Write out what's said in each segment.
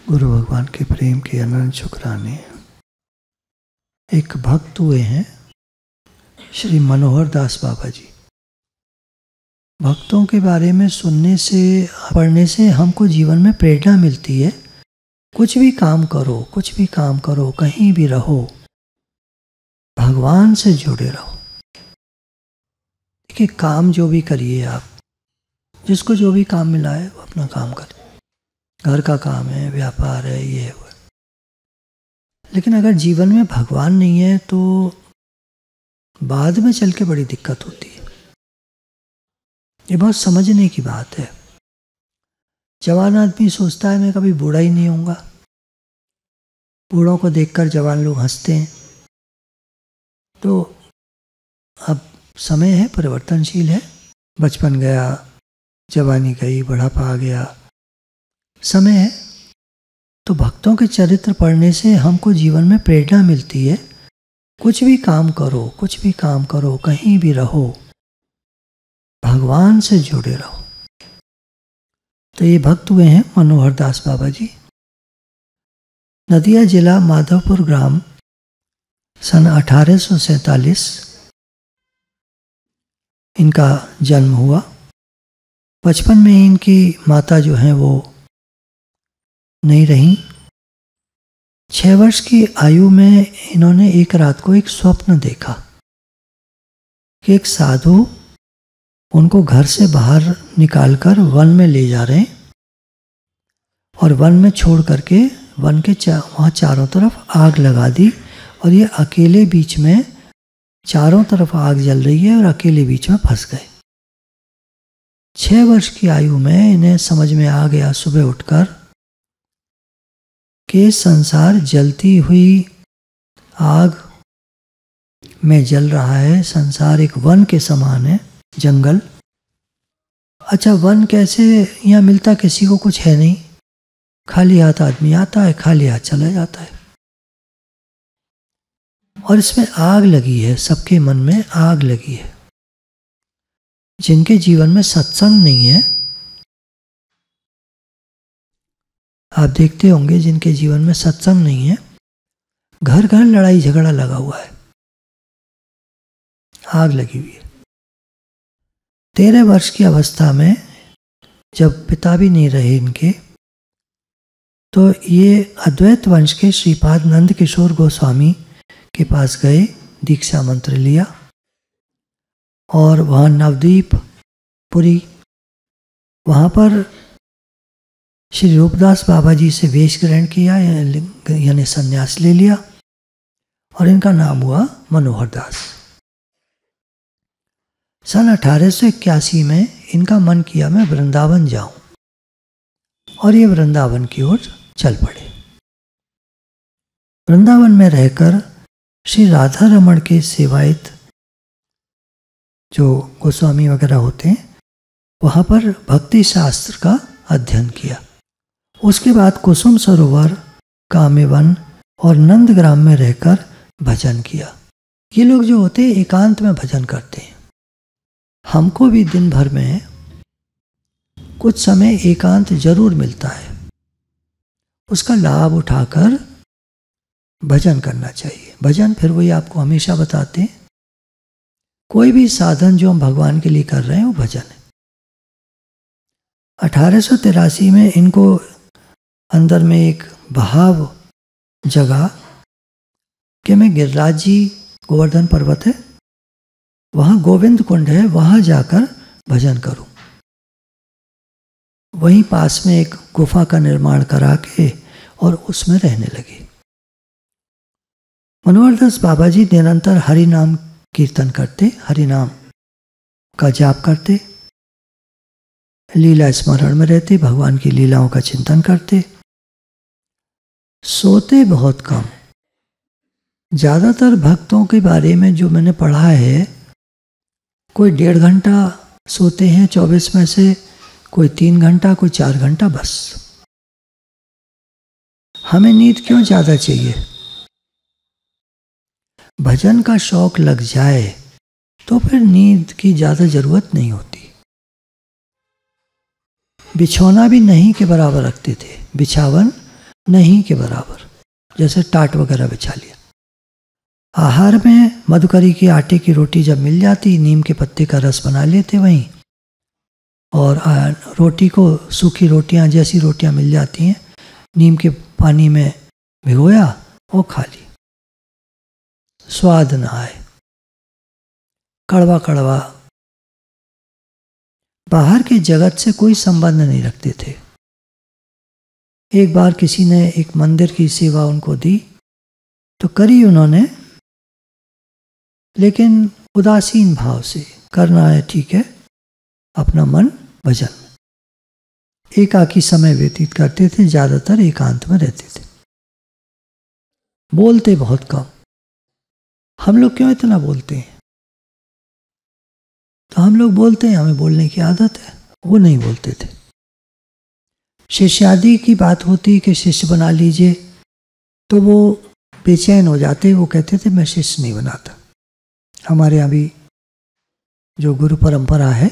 गुरु भगवान के प्रेम के अनंत शुक्राने। एक भक्त हुए हैं श्री मनोहर दास बाबा जी। भक्तों के बारे में सुनने से पढ़ने से हमको जीवन में प्रेरणा मिलती है। कुछ भी काम करो, कुछ भी काम करो, कहीं भी रहो, भगवान से जुड़े रहो। देखिए, काम जो भी करिए आप, जिसको जो भी काम मिला है वो अपना काम करे। घर का काम है, व्यापार है, ये है वो। लेकिन अगर जीवन में भगवान नहीं है तो बाद में चल के बड़ी दिक्कत होती है। ये बहुत समझने की बात है। जवान आदमी सोचता है मैं कभी बूढ़ा ही नहीं होऊंगा। बूढ़ों को देखकर जवान लोग हंसते हैं। तो अब समय है, परिवर्तनशील है। बचपन गया, जवानी गई, बुढ़ापा आ गया, समय है। तो भक्तों के चरित्र पढ़ने से हमको जीवन में प्रेरणा मिलती है। कुछ भी काम करो, कुछ भी काम करो, कहीं भी रहो, भगवान से जुड़े रहो। तो ये भक्त हुए हैं मनोहर दास बाबा जी। नदिया जिला माधवपुर ग्राम, सन 1847 इनका जन्म हुआ। बचपन में इनकी माता जो हैं वो नहीं रहीं। 6 वर्ष की आयु में इन्होंने एक रात को एक स्वप्न देखा कि एक साधु उनको घर से बाहर निकालकर वन में ले जा रहे हैं और वन में छोड़ करके वन के वहाँ चारों तरफ आग लगा दी और ये अकेले बीच में, चारों तरफ आग जल रही है और अकेले बीच में फंस गए। 6 वर्ष की आयु में इन्हें समझ में आ गया सुबह उठकर कि संसार जलती हुई आग में जल रहा है। संसार एक वन के समान है, जंगल। अच्छा, वन कैसे यहाँ मिलता? किसी को कुछ है नहीं। खाली हाथ आदमी आता है, खाली हाथ चला जाता है। और इसमें आग लगी है, सबके मन में आग लगी है। जिनके जीवन में सत्संग नहीं है, आप देखते होंगे जिनके जीवन में सत्संग नहीं है, घर घर लड़ाई झगड़ा लगा हुआ है, आग लगी हुई है। 13 वर्ष की अवस्था में जब पिता भी नहीं रहे इनके, तो ये अद्वैत वंश के श्रीपाद नंद किशोर गोस्वामी के पास गए, दीक्षा मंत्र लिया और वहाँ नवदीप पुरी, वहाँ पर श्री रूपदास बाबा जी से वेश ग्रहण किया, यानी संन्यास ले लिया और इनका नाम हुआ मनोहर दास। सन 1881 में इनका मन किया मैं वृंदावन जाऊं और ये वृंदावन की ओर चल पड़े। वृंदावन में रहकर श्री राधा रमण के सेवायत जो गोस्वामी वगैरह होते हैं, वहाँ पर भक्ति शास्त्र का अध्ययन किया। उसके बाद कुसुम सरोवर, कामेवन और नंदग्राम में रहकर भजन किया। ये लोग जो होते हैं एकांत में भजन करते हैं। हमको भी दिन भर में कुछ समय एकांत जरूर मिलता है, उसका लाभ उठाकर भजन करना चाहिए। भजन फिर वही आपको हमेशा बताते हैं, कोई भी साधन जो हम भगवान के लिए कर रहे हैं वो भजन है। 1883 में इनको अंदर में एक भाव जगा कि मैं गिरिराज जी, गोवर्धन पर्वत है, वहाँ गोविंद कुंड है, वहाँ जाकर भजन करूं। वहीं पास में एक गुफा का निर्माण करा के और उसमें रहने लगे। मनोहर दास बाबा जी निरंतर हरि नाम कीर्तन करते, हरि नाम का जाप करते, लीला स्मरण में रहते, भगवान की लीलाओं का चिंतन करते, सोते बहुत कम। ज़्यादातर भक्तों के बारे में जो मैंने पढ़ा है, कोई 1.5 घंटा सोते हैं 24 में से, कोई 3 घंटा, कोई 4 घंटा बस। हमें नींद क्यों ज़्यादा चाहिए? भजन का शौक लग जाए तो फिर नींद की ज़्यादा ज़रूरत नहीं होती। बिछौना भी नहीं के बराबर रखते थे, बिछावन नहीं के बराबर, जैसे टाट वगैरह बिछा लिया। आहार में मधुकरी के आटे की रोटी जब मिल जाती, नीम के पत्ते का रस बना लेते वहीं, और रोटी को सूखी रोटियां जैसी रोटियां मिल जाती हैं, नीम के पानी में भिगोया और खा ली। स्वाद ना आए, कड़वा कड़वा, बाहर के जगत से कोई संबंध नहीं रखते थे। एक बार किसी ने एक मंदिर की सेवा उनको दी तो करी उन्होंने, लेकिन उदासीन भाव से, करना है ठीक है, अपना मन भजन में। एकाकी समय व्यतीत करते थे, ज्यादातर एकांत में रहते थे, बोलते बहुत कम। हम लोग क्यों इतना बोलते हैं? तो हम लोग बोलते हैं, हमें बोलने की आदत है, वो नहीं बोलते थे। शिष्यादि की बात होती कि शिष्य बना लीजिए, तो वो बेचैन हो जाते, वो कहते थे मैं शिष्य नहीं बनाता। हमारे यहाँ भी जो गुरु परंपरा है,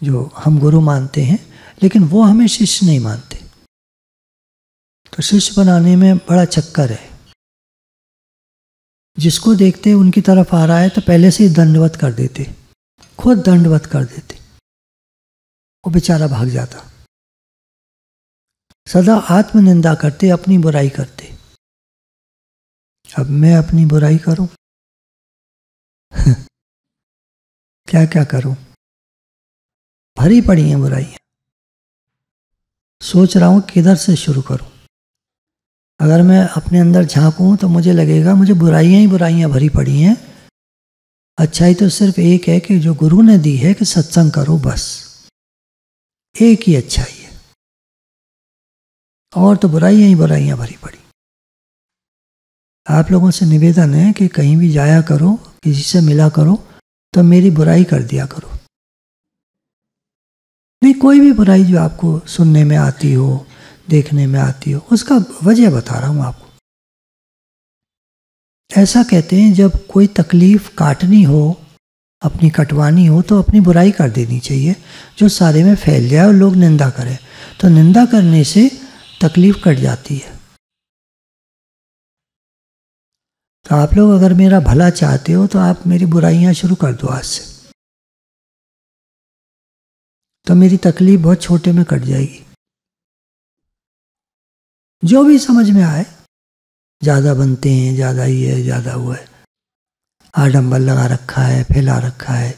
जो हम गुरु मानते हैं, लेकिन वो हमें शिष्य नहीं मानते। तो शिष्य बनाने में बड़ा चक्कर है। जिसको देखते उनकी तरफ आ रहा है तो पहले से ही दंडवत कर देते, खुद दंडवत कर देते, वो बेचारा भाग जाता। सदा आत्मनिंदा करते, अपनी बुराई करते। अब मैं अपनी बुराई करूं क्या क्या करूं, भरी पड़ी हैं बुराइयां। सोच रहा हूं किधर से शुरू करूं। अगर मैं अपने अंदर झांकूं तो मुझे लगेगा मुझे बुराइयां ही बुराइयां भरी पड़ी हैं। अच्छाई तो सिर्फ एक है कि जो गुरु ने दी है कि सत्संग करो, बस एक ही अच्छाई है, और तो बुराइयां ही बुराइयां भरी पड़ी। आप लोगों से निवेदन है कि कहीं भी जाया करो, किसी से मिला करो तो मेरी बुराई कर दिया करो। नहीं, कोई भी बुराई जो आपको सुनने में आती हो, देखने में आती हो, उसका वजह बता रहा हूं आपको। ऐसा कहते हैं जब कोई तकलीफ काटनी हो, अपनी कटवानी हो, तो अपनी बुराई कर देनी चाहिए, जो सारे में फैल जाए और लोग निंदा करें। तो निंदा करने से तकलीफ कट जाती है। तो आप लोग अगर मेरा भला चाहते हो तो आप मेरी बुराइयां शुरू कर दो आज से, तो मेरी तकलीफ बहुत छोटे में कट जाएगी। जो भी समझ में आए, ज़्यादा बनते हैं, ज़्यादा ही है, ज़्यादा हुआ है, आडंबर लगा रखा है, फैला रखा है,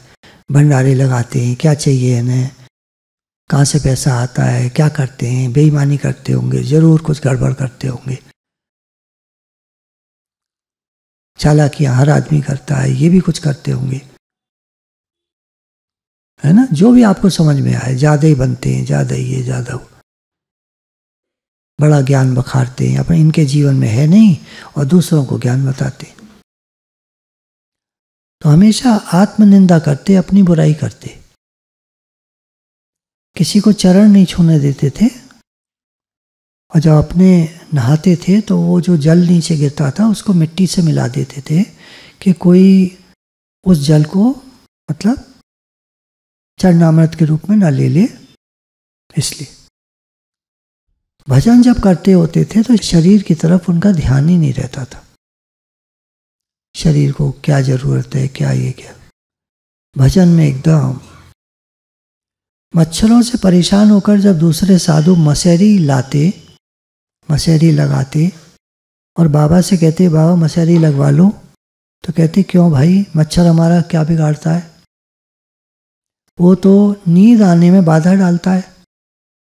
भंडारे लगाते हैं, क्या चाहिए इन्हें, कहाँ से पैसा आता है, क्या करते हैं, बेईमानी करते होंगे, ज़रूर कुछ गड़बड़ करते होंगे, चालाकियाँ हर आदमी करता है, ये भी कुछ करते होंगे, है ना। जो भी आपको समझ में आए, ज़्यादा ही बनते हैं, ज़्यादा ही है, ज़्यादा हो, बड़ा ज्ञान बखारते हैं, अपने इनके जीवन में है नहीं और दूसरों को ज्ञान बताते हैं। तो हमेशा आत्मनिंदा करते, अपनी बुराई करते, किसी को चरण नहीं छूने देते थे। और जब अपने नहाते थे तो वो जो जल नीचे गिरता था उसको मिट्टी से मिला देते थे कि कोई उस जल को मतलब चरणामृत के रूप में ना ले ले। इसलिए भजन जब करते होते थे तो शरीर की तरफ उनका ध्यान ही नहीं रहता था, शरीर को क्या जरूरत है, क्या ये क्या। भजन में एकदम मच्छरों से परेशान होकर जब दूसरे साधु मसेरी लाते, मसेरी लगाते और बाबा से कहते बाबा मसेरी लगवा लो, तो कहते क्यों भाई, मच्छर हमारा क्या बिगाड़ता है, वो तो नींद आने में बाधा डालता है,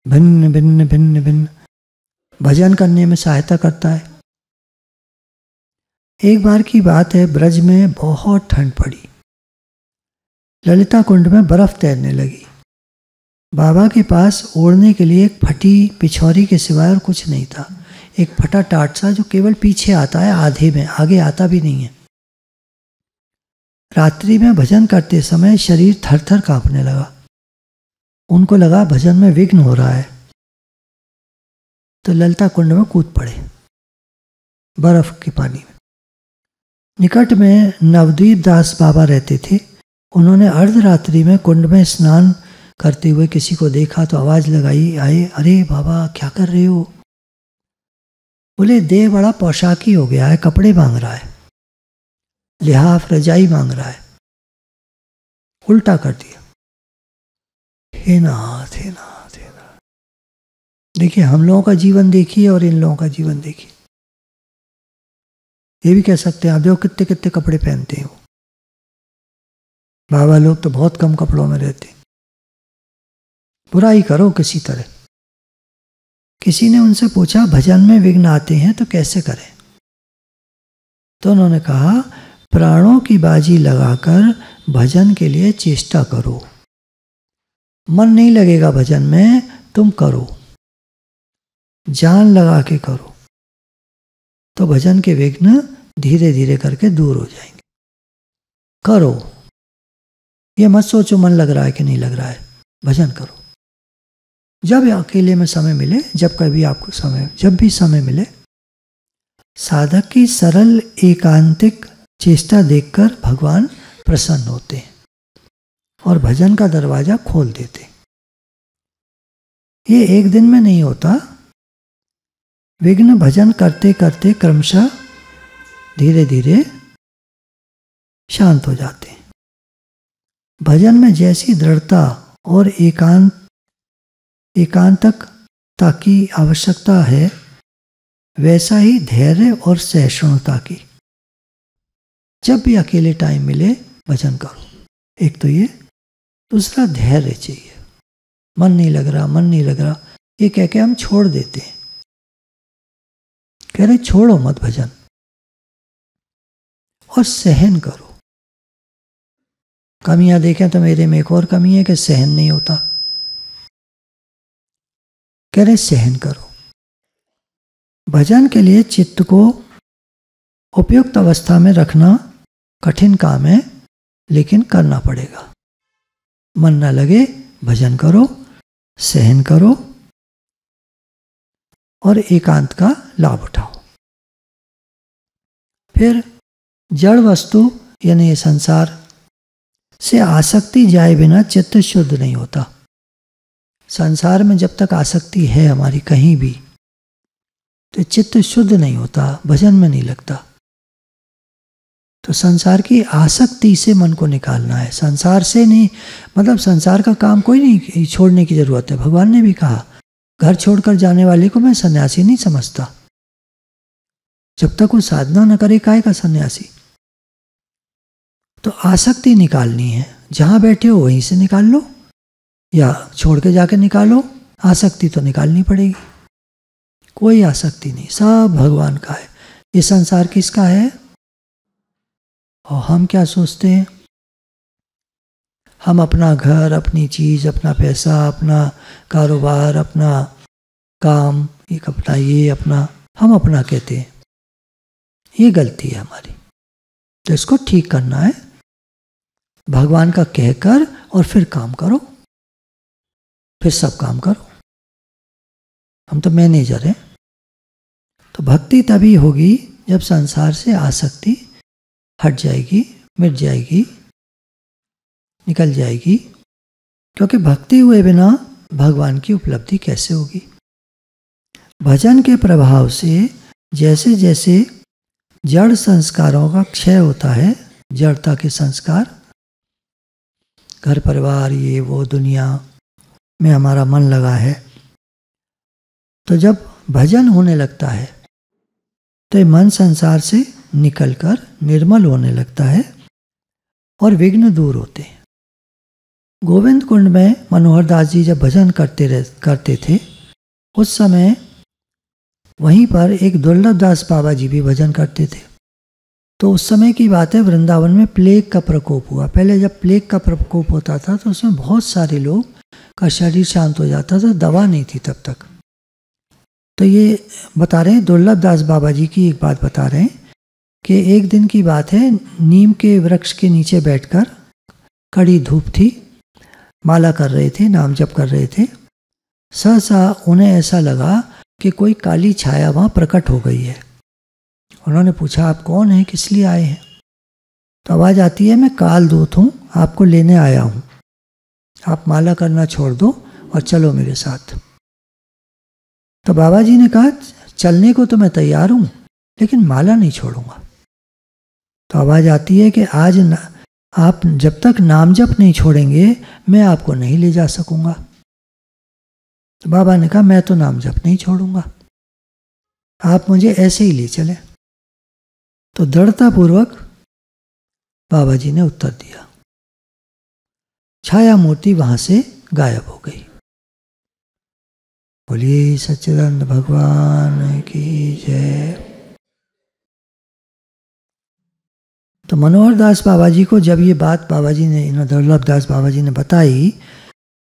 भिन्न भिन्न भिन्न भिन्न भजन करने में सहायता करता है। एक बार की बात है, ब्रज में बहुत ठंड पड़ी, ललिता कुंड में बर्फ तैरने लगी। बाबा के पास ओढ़ने के लिए एक फटी पिछौरी के सिवाय और कुछ नहीं था, एक फटा टाट सा जो केवल पीछे आता है आधे में, आगे आता भी नहीं है। रात्रि में भजन करते समय शरीर थर थर कांपने लगा, उनको लगा भजन में विघ्न हो रहा है, तो ललिता कुंड में कूद पड़े बर्फ के पानी में। निकट में नवद्वीप दास बाबा रहते थे, उन्होंने अर्धरात्रि में कुंड में स्नान करते हुए किसी को देखा तो आवाज लगाई, आए, अरे बाबा क्या कर रहे हो। बोले देह बड़ा पोशाकी हो गया है, कपड़े मांग रहा है, लिहाफ रजाई मांग रहा है। उल्टा कर दिया। हे नाथ, हे नाथ, हे नाथ। देखिए, हम लोगों का जीवन देखिए और इन लोगों का जीवन देखिए। ये भी कह सकते हैं आप देखो कितने कितने कपड़े पहनते हैं वो। बाबा लोग तो बहुत कम कपड़ों में रहते हैं। बुराई करो किसी तरह। किसी ने उनसे पूछा भजन में विघ्न आते हैं तो कैसे करें? तो उन्होंने कहा प्राणों की बाजी लगाकर भजन के लिए चेष्टा करो। मन नहीं लगेगा भजन में, तुम करो, जान लगा के करो, तो भजन के विघ्न धीरे धीरे करके दूर हो जाएंगे। करो, ये मत सोचो मन लग रहा है कि नहीं लग रहा है, भजन करो। जब अकेले में समय मिले, जब कभी आपको समय, जब भी समय मिले, साधक की सरल एकांतिक चेष्टा देखकर भगवान प्रसन्न होते हैं और भजन का दरवाजा खोल देते। ये एक दिन में नहीं होता। विघ्न भजन करते करते क्रमशः धीरे धीरे शांत हो जाते हैं। भजन में जैसी दृढ़ता और एकांतकता की आवश्यकता है, वैसा ही धैर्य और सहिष्णुता की। जब भी अकेले टाइम मिले भजन करो। एक तो ये, दूसरा धैर्य चाहिए। मन नहीं लग रहा, मन नहीं लग रहा, ये कह के हम छोड़ देते हैं। कह रहे छोड़ो मत भजन, और सहन करो। कमियां देखें तो मेरे में एक और कमी है कि सहन नहीं होता। कह रहे सहन करो। भजन के लिए चित्त को उपयुक्त अवस्था में रखना कठिन काम है, लेकिन करना पड़ेगा। मन न लगे भजन करो, सहन करो और एकांत का लाभ उठाओ। फिर जड़ वस्तु यानी ये संसार से आसक्ति जाए बिना चित्त शुद्ध नहीं होता। संसार में जब तक आसक्ति है हमारी कहीं भी, तो चित्त शुद्ध नहीं होता, भजन में नहीं लगता। तो संसार की आसक्ति से मन को निकालना है। संसार से नहीं, मतलब संसार का काम कोई नहीं छोड़ने की जरूरत है। भगवान ने भी कहा घर छोड़कर जाने वाले को मैं सन्यासी नहीं समझता। जब तक वो साधना न करे काहे का सन्यासी। तो आसक्ति निकालनी है। जहां बैठे हो वहीं से निकाल लो या छोड़ के जाके निकालो। आसक्ति तो निकालनी पड़ेगी। कोई आसक्ति नहीं, सब भगवान का है। ये संसार किसका है? और हम क्या सोचते हैं? हम अपना घर, अपनी चीज, अपना पैसा, अपना कारोबार, अपना काम, एक अपना ये अपना, हम अपना कहते हैं। ये गलती है हमारी। तो इसको ठीक करना है भगवान का कहकर, और फिर काम करो, फिर सब काम करो। हम तो मैनेजर हैं। तो भक्ति तभी होगी जब संसार से आसक्ति हट जाएगी, मिट जाएगी, निकल जाएगी। क्योंकि भक्ति हुए बिना भगवान की उपलब्धि कैसे होगी? भजन के प्रभाव से जैसे जैसे जड़ संस्कारों का क्षय होता है, जड़ता के संस्कार, घर परिवार ये वो दुनिया में हमारा मन लगा है, तो जब भजन होने लगता है तो ये मन संसार से निकलकर निर्मल होने लगता है और विघ्न दूर होते हैं। गोविंद कुंड में मनोहर दास जी जब भजन करते थे, उस समय वहीं पर एक दुर्लभ दास बाबा जी भी भजन करते थे। तो उस समय की बात है, वृंदावन में प्लेग का प्रकोप हुआ। पहले जब प्लेग का प्रकोप होता था तो उसमें बहुत सारे लोग का शरीर शांत हो जाता था, दवा नहीं थी तब तक। तो ये बता रहे हैं, दुर्लभ दास बाबा जी की एक बात बता रहे हैं कि एक दिन की बात है, नीम के वृक्ष के नीचे बैठकर, कड़ी धूप थी, माला कर रहे थे, नाम जप कर रहे थे। सहसा उन्हें ऐसा लगा कि कोई काली छाया वहाँ प्रकट हो गई है। उन्होंने पूछा आप कौन हैं, किस लिए आए हैं? तो आवाज़ आती है मैं काल दूत हूँ, आपको लेने आया हूँ। आप माला करना छोड़ दो और चलो मेरे साथ। तो बाबा जी ने कहा चलने को तो मैं तैयार हूँ, लेकिन माला नहीं छोड़ूंगा। तो आवाज़ आती है कि आज आप जब तक नाम जप नहीं छोड़ेंगे मैं आपको नहीं ले जा सकूंगा। तो बाबा ने कहा मैं तो नाम जप नहीं छोड़ूंगा, आप मुझे ऐसे ही ले चले। तो दृढ़तापूर्वक बाबा जी ने उत्तर दिया। छाया मूर्ति वहां से गायब हो गई। बोलिए सच्चिदानंद भगवान की जय। तो मनोहर दास बाबा जी को जब ये बात बाबा जी ने, दुर्लभ दास बाबा जी ने बताई,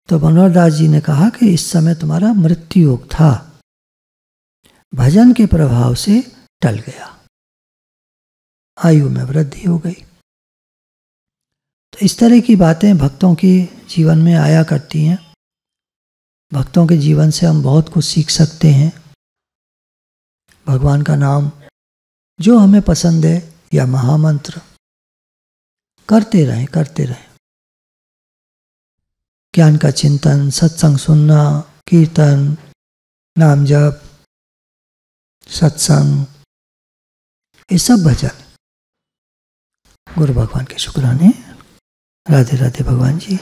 तो मनोहर दास जी ने कहा कि इस समय तुम्हारा मृत्यु योग था, भजन के प्रभाव से टल गया, आयु में वृद्धि हो गई। तो इस तरह की बातें भक्तों के जीवन में आया करती हैं। भक्तों के जीवन से हम बहुत कुछ सीख सकते हैं। भगवान का नाम जो हमें पसंद है या महामंत्र करते रहें, करते रहें। ज्ञान का चिंतन, सत्संग सुनना, कीर्तन, नाम जप, सत्संग, ये सब भजन। गुरु भगवान के शुक्राने। राधे राधे भगवान जी।